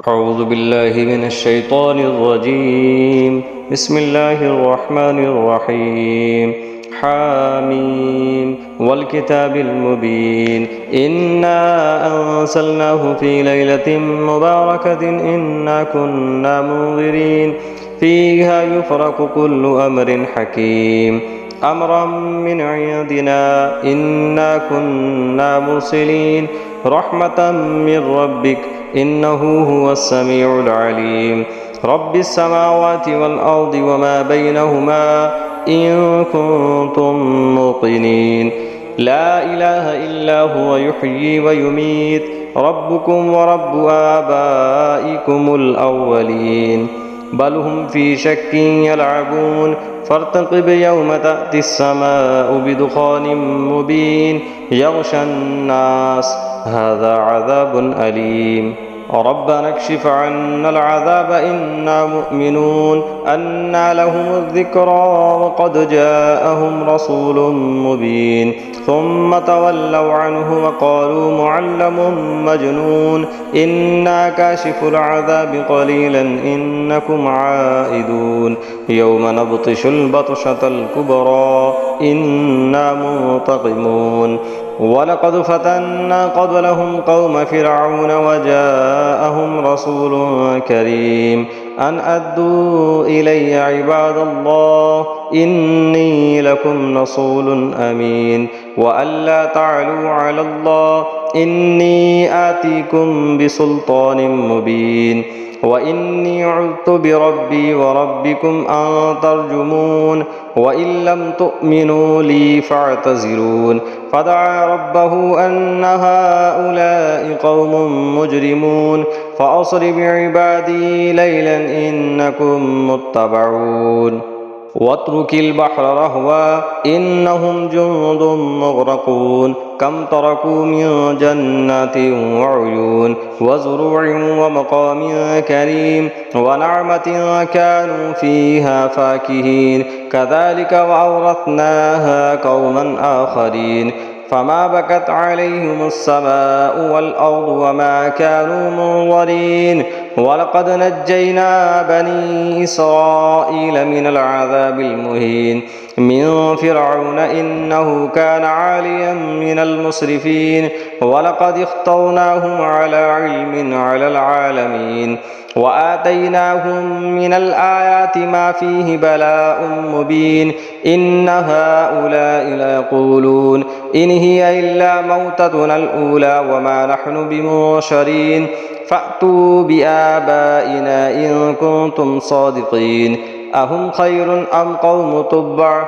أعوذ بالله من الشيطان الرجيم. بسم الله الرحمن الرحيم. حاميم والكتاب المبين إنا أنزلناه في ليلة مباركة إنا كنا منذرين فيها يفرق كل أمر حكيم أمرا من عندنا إنا كنا مرسلين رحمة من ربك إنه هو السميع العليم رب السماوات والأرض وما بينهما إن كنتم موقنين لا إله إلا هو يحيي ويميت ربكم ورب آبائكم الأولين بل هم في شك يلعبون فارتقب يوم تأتي السماء بدخان مبين يغشى الناس هذا عذاب أليم ربنا اكشف عنا العذاب إنا مؤمنون أنى لهم الذكرى وقد جاءهم رسول مبين ثم تولوا عنه وقالوا معلم مجنون إنا كاشف العذاب قليلا إنكم عائدون يوم نبطش البطشة الكبرى إنا منتقمون ولقد فتنا قبلهم قوم فرعون وجاءهم رسول كريم أن أدوا إلي عباد الله إني لكم رسول أمين وألا تعلوا على الله إني آتيكم بسلطان مبين وإني عذت بربي وربكم أن ترجمون وإن لم تؤمنوا لي فاعتزلون فدعا ربه أن هؤلاء قوم مجرمون فأسر بعبادي ليلا إنكم متبعون واترك البحر رهوا إنهم جند مغرقون كم تركوا من جنات وعيون وزروع ومقام كريم ونعمة كانوا فيها فاكهين كذلك وأورثناها قوما آخرين فما بكت عليهم السماء والأرض وما كانوا منظرين ولقد نجينا بني إسرائيل من العذاب المهين من فرعون إنه كان عاليا من المسرفين ولقد اخترناهم على علم على العالمين وآتيناهم من الآيات ما فيه بلاء مبين إن هؤلاء ليقولون إن هي إلا موتتنا الأولى وما نحن بمنشرين فأتوا بآبائنا إن كنتم صادقين أهم خير أم قوم تبع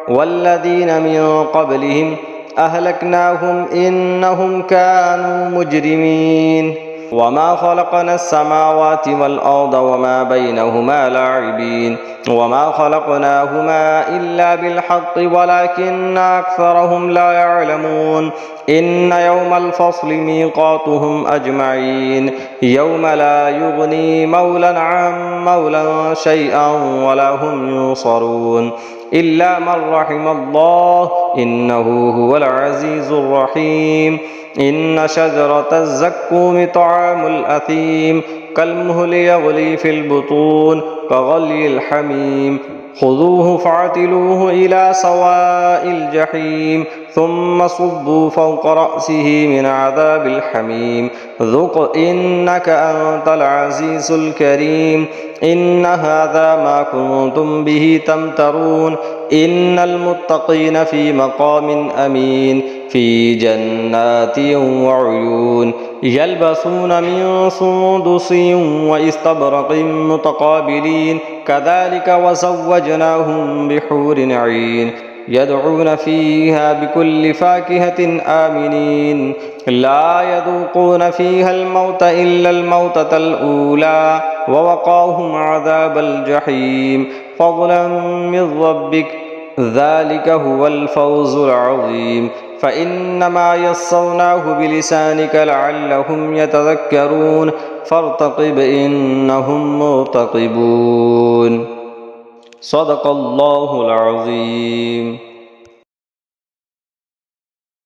والذين من قبلهم أهلكناهم إنهم كانوا مجرمين وما خلقنا السماوات والأرض وما بينهما لاعبين وما خلقناهما إلا بالحق ولكن أكثرهم لا يعلمون إن يوم الفصل ميقاتهم أجمعين يوم لا يغني مولى عن مولى شيئا ولا هم ينصرون إلا من رحم الله إنه هو العزيز الرحيم إن شجرة الزقوم طعام الأثيم كالمهل يغلي في البطون كغلي الحميم خذوه فاعتلوه إلى سواء الجحيم ثم صبوا فوق رأسه من عذاب الحميم ذق إنك أنت العزيز الكريم إن هذا ما كنتم به تمترون إن المتقين في مقام أمين في جنات وعيون يلبسون من سندس واستبرق متقابلين كذلك وزوجناهم بحور عين يدعون فيها بكل فاكهة آمنين لا يذوقون فيها الموت إلا الموتة الأولى ووقاهم عذاب الجحيم فضلا من ربك ذلك هو الفوز العظيم فإنما يسرناه بلسانك لعلهم يتذكرون فارتقب إنهم مرتقبون صدق الله العظيم.